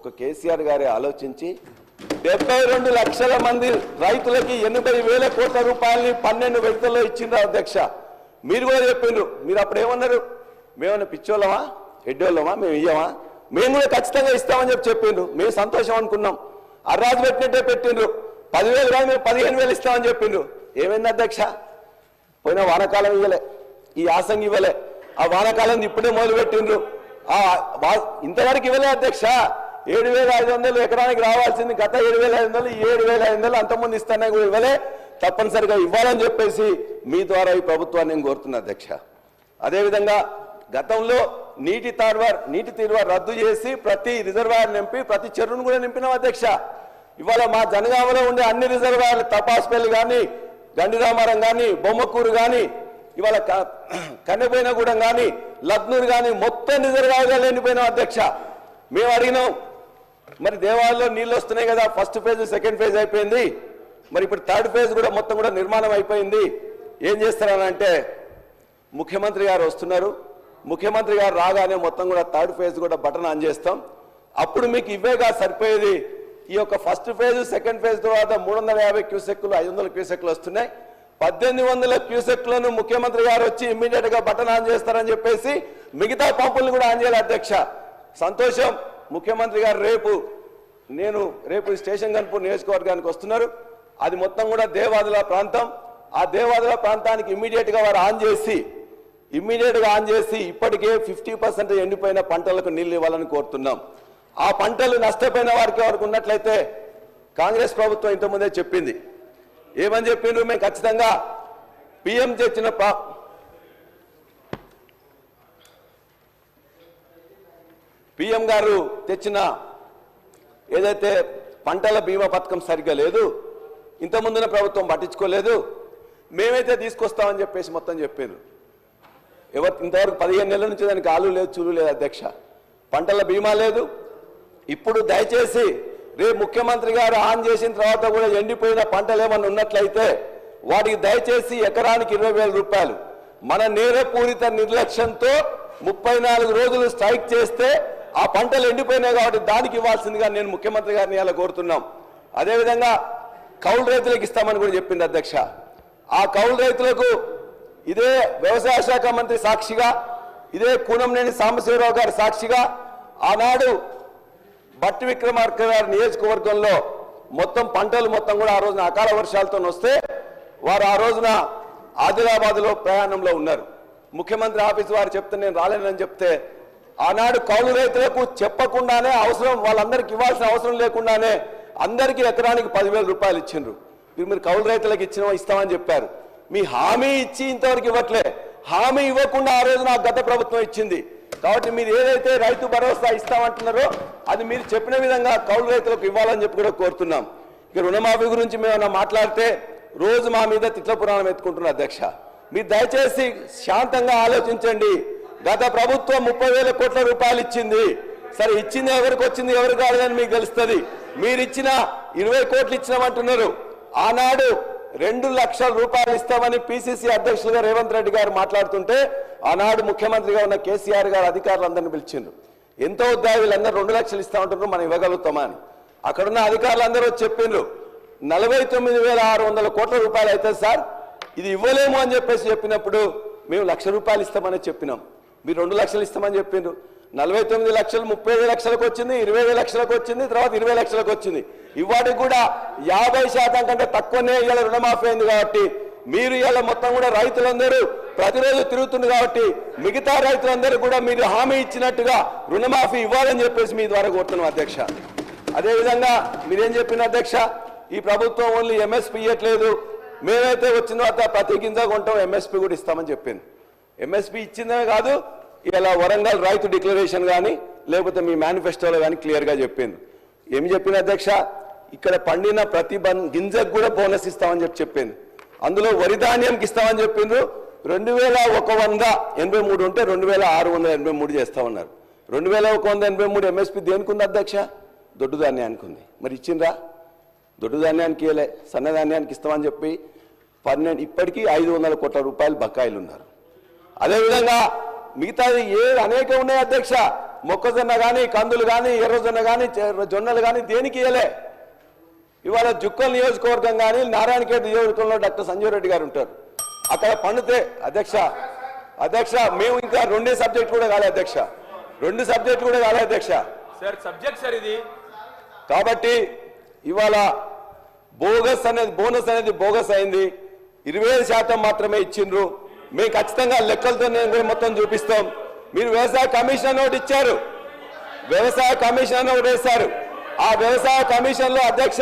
ఒక్క కేసీఆర్ గారే ఆలోచించి 72 లక్షల మంది రైతులకి 80,000 కోట్ల రూపాయలని 12 విడతల్లో ఇచ్చిండ్రు అధ్యక్ష. మీరు కూడా చెప్పిండ్రు. మీరు అప్పుడు ఏమన్నారు? మేమన్నా పిచ్చోళ్ళమా, ఎడ్డోళ్ళమా, మేము ఇయ్యమా? మేము కూడా ఖచ్చితంగా ఇస్తామని చెప్పిండ్రు. మేము సంతోషం అనుకున్నాం. అర్రాజు పెట్టినట్టే పెట్టిండ్రు. 10,000 కాదు మేము 15,000 ఇస్తామని చెప్పిండ్రు. ఏమైంది అధ్యక్ష? పోయిన వానకాలం ఇవ్వలే, ఈ యాసంగి ఇవ్వలే, ఆ వానకాలం ఇప్పుడే మొదలు పెట్టిండ్రు. ఇంతవరకు ఇవ్వలే అధ్యక్ష. 7,500 ఎకరానికి రావాల్సింది గత 7,500, 7,500 అంతకుముందు ఇస్తానే కూడా ఇవ్వలే. తప్పనిసరిగా ఇవ్వాలని చెప్పేసి మీ ద్వారా ఈ ప్రభుత్వాన్ని నేను కోరుతున్నా అధ్యక్ష. అదేవిధంగా గతంలో నీటి తీర్వార్ రద్దు చేసి ప్రతి రిజర్వాయర్ నింపి ప్రతి చెరువును కూడా నింపినాం అధ్యక్ష. ఇవాళ మా జనగామలో ఉండే అన్ని రిజర్వాయర్లు తపాస్పల్లి కానీ, గండిరామారం కానీ, బొమ్మకూరు కానీ, ఇవాళ కన్నెపోయినగూడెం కానీ, లక్నూరు కానీ మొత్తం రిజర్వాయర్గా నిండిపోయినాం అధ్యక్ష. మేము అడిగినాం, మరి దేవాలయంలో నీళ్ళు వస్తున్నాయి కదా, ఫస్ట్ ఫేజ్ సెకండ్ ఫేజ్ అయిపోయింది, మరి ఇప్పుడు థర్డ్ ఫేజ్ కూడా మొత్తం కూడా నిర్మాణం అయిపోయింది, ఏం చేస్తారనంటే ముఖ్యమంత్రి గారు వస్తున్నారు, ముఖ్యమంత్రి గారు రాగానే మొత్తం కూడా థర్డ్ ఫేజ్ కూడా బటన్ ఆన్ చేస్తాం, అప్పుడు మీకు ఇవేగా సరిపోయేది. ఈ యొక్క ఫస్ట్ ఫేజ్ సెకండ్ ఫేజ్ తర్వాత 350 క్యూసెక్లు 500 క్యూసెక్లు వస్తున్నాయి. 1800 క్యూసెక్లను ముఖ్యమంత్రి గారు వచ్చి ఇమ్మీడియట్ గా బటన్ ఆన్ చేస్తారని చెప్పేసి మిగతా పంపులను కూడా ఆన్ చేయాలి అధ్యక్ష. సంతోషం. ముఖ్యమంత్రి గారు రేపు స్టేషన్ గన్పూర్ నియోజకవర్గానికి వస్తున్నారు. అది మొత్తం కూడా దేవాదుల ప్రాంతం. ఆ దేవాదుల ప్రాంతానికి ఇమ్మీడియట్ గా వారు ఆన్ చేసి ఇప్పటికే 50% ఎండిపోయిన పంటలకు నీళ్లు ఇవ్వాలని కోరుతున్నాం. ఆ పంటలు నష్టపోయిన వారికి ఎవరికి ఉన్నట్లయితే కాంగ్రెస్ ప్రభుత్వం ఇంతకుముందే చెప్పింది. ఏమని చెప్పిండ్రు? మేము ఖచ్చితంగా పిఎం గారు తెచ్చిన ఏదైతే పంటల బీమా పథకం సరిగ్గా లేదు, ఇంతకుముందున ప్రభుత్వం పట్టించుకోలేదు, మేమైతే తీసుకొస్తామని చెప్పేసి మొత్తం చెప్పిండ్రు. ఇంతవరకు 15 నెలల నుంచి దానికి ఆలు లేదు, చూలు లేదు అధ్యక్ష. పంటల బీమా లేదు. ఇప్పుడు దయచేసి రేపు ముఖ్యమంత్రి గారు ఆన్ చేసిన తర్వాత కూడా ఎండిపోయిన పంటలు ఏమన్నా ఉన్నట్లయితే వాటికి దయచేసి ఎకరానికి 20,000 రూపాయలు. మన నేరపూరిత నిర్లక్ష్యంతో 34 రోజులు స్ట్రైక్ చేస్తే ఆ పంటలు ఎండిపోయినాయి కాబట్టి దానికి ఇవ్వాల్సిందిగా నేను ముఖ్యమంత్రి గారిని ఇలా కోరుతున్నాం. అదేవిధంగా కౌలు రైతులకు ఇస్తామని కూడా చెప్పింది అధ్యక్ష. ఆ కౌలు రైతులకు ఇదే వ్యవసాయ శాఖ మంత్రి సాక్షిగా, ఇదే కూనంనేని సాంబశివరావు గారి సాక్షిగా ఆనాడు బట్టి విక్రమార్క గారి నియోజకవర్గంలో మొత్తం పంటలు మొత్తం కూడా ఆ రోజున అకాల వర్షాలతో వస్తే వారు ఆ రోజున ఆదిలాబాద్లో ప్రయాణంలో ఉన్నారు. ముఖ్యమంత్రి ఆఫీస్ వారు చెప్తే నేను రాలేనని చెప్తే ఆనాడు కౌలు రైతులకు చెప్పకుండానే వాళ్ళందరికీ ఇవ్వాల్సిన అవసరం లేకుండానే అందరికీ ఎకరానికి 10,000 రూపాయలు ఇచ్చిండ్రు. మీరు కౌలు రైతులకు ఇస్తామని చెప్పారు. మీ హామీ ఇచ్చి ఇంతవరకు ఇవ్వట్లే. హామీ ఇవ్వకుండా ఆ రోజున గత ప్రభుత్వం ఇచ్చింది. కాబట్టి మీరు ఏదైతే రైతు భరోసా ఇస్తామంటున్నారో అది మీరు చెప్పిన విధంగా కౌలు రైతులకు ఇవ్వాలని చెప్పి కూడా కోరుతున్నాం. ఇక రుణమాఫీ గురించి మేము మాట్లాడితే రోజు మా మీద తిట్ల పురాణం ఎత్తుకుంటున్నారు అధ్యక్ష. మీరు దయచేసి శాంతంగా ఆలోచించండి. గత ప్రభుత్వం 30,000 కోట్ల రూపాయలు ఇచ్చింది. సరే, ఇచ్చింది ఎవరికి వచ్చింది ఎవరు కాదని మీకు తెలుస్తుంది. మీరు ఇచ్చిన 20 కోట్లు ఇచ్చినామంటున్నారు. ఆనాడు 2 లక్షల రూపాయలు ఇస్తామని పిసిసి అధ్యక్షులుగా రేవంత్ రెడ్డి గారు మాట్లాడుతుంటే ఆనాడు ముఖ్యమంత్రిగా ఉన్న కేసీఆర్ గారు అధికారులందరినీ పిలిచిండ్రు. ఎంతో ఉద్యోగులు వీళ్ళందరూ 2 లక్షలు ఇస్తామంటున్నారు, మనం ఇవ్వగలుగుతామా అని. అక్కడున్న అధికారులందరూ వచ్చి చెప్పిండ్రు 49,600 కోట్ల రూపాయలు అయితే సార్ ఇది ఇవ్వలేము అని చెప్పినప్పుడు మేము 1,00,000 రూపాయలు ఇస్తామని చెప్పినాం. మీరు 2 లక్షలు ఇస్తామని చెప్పిండ్రు. 49 లక్షలు 35 లక్షలకు వచ్చింది, 20 లక్షలకు వచ్చింది, తర్వాత 20 లక్షలకు వచ్చింది. ఇవాటికి కూడా 50% కంటే తక్కువనే ఇవాళ రుణమాఫీ అయింది. కాబట్టి మీరు ఇవాళ మొత్తం కూడా రైతులందరూ ప్రతిరోజు తిరుగుతుంది కాబట్టి మిగతా రైతులందరూ కూడా మీరు హామీ ఇచ్చినట్టుగా రుణమాఫీ ఇవ్వాలని చెప్పేసి మీ ద్వారా కోరుతున్నాం అధ్యక్ష. అదేవిధంగా మీరేం చెప్పిన అధ్యక్ష, ఈ ప్రభుత్వం ఓన్లీ ఎంఎస్పీ ఇవ్వట్లేదు, మేమైతే వచ్చిన తర్వాత ప్రతి గింజ కొంటాం ఎంఎస్పీ కూడా ఇస్తామని చెప్పింది. ఎంఎస్పీ ఇచ్చిందే కాదు, ఇలా వరంగల్ రైతు డిక్లరేషన్ కానీ లేకపోతే మీ మేనిఫెస్టోలో కానీ క్లియర్గా చెప్పింది. ఏమి చెప్పిన అధ్యక్ష, ఇక్కడ పండిన ప్రతి గింజకు కూడా బోనస్ ఇస్తామని చెప్పింది. అందులో వరి ధాన్యంకి ఇస్తామని చెప్పిండ్రు. 2,183 ఉంటే 2,683 చేస్తామన్నారు. 2,183 ఎంఎస్పీ దేనికి ఉంది అధ్యక్ష? దొడ్డు ధాన్యానికి ఉంది. మరి ఇచ్చిండ్రా? దొడ్డు ధాన్యానికి ఇవ్వలే, సన్న ధాన్యానికి ఇస్తామని చెప్పి ఇప్పటికీ 500 కోట్ల రూపాయలు బకాయిలు ఉన్నారు. అదేవిధంగా మిగతాది అనేక ఉన్నాయి అధ్యక్ష. మొక్కజొన్న కానీ కందులు కానీ ఎర్రజొన్న కానీ జొన్నలు కానీ దేనికి ఇవ్వలే. ఇవాళ జుక్కల్ నియోజకవర్గం కానీ నారాయణఖేడ్ నియోజకవర్గంలో డాక్టర్ సంజీవ్ రెడ్డి గారు ఉంటారు. అక్కడ పండితే అధ్యక్ష మేము ఇంకా 2 సబ్జెక్ట్ కూడా కాలే అధ్యక్ష, 2 సబ్జెక్టులు కూడా కాలే అధ్యక్ష. సార్ సబ్జెక్ట్ సార్ ఇది. కాబట్టి ఇవాళ బోనస్ అనేది బోగస్ అయింది. 25% మాత్రమే ఇచ్చిండ్రు. మేము ఖచ్చితంగా లెక్కలతో మొత్తం చూపిస్తాం. మీరు వ్యవసాయ కమిషన్ నోట్ ఇచ్చారు, వ్యవసాయ కమిషన్ నోట్ వేశారు. ఆ వ్యవసాయ కమిషన్ లో అధ్యక్ష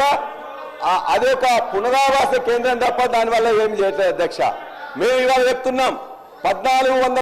అది ఒక పునరావాస కేంద్రం తప్ప దానివల్ల ఏమి చేయట్లేదు అధ్యక్ష. మేము ఇవాళ చెప్తున్నాం 1400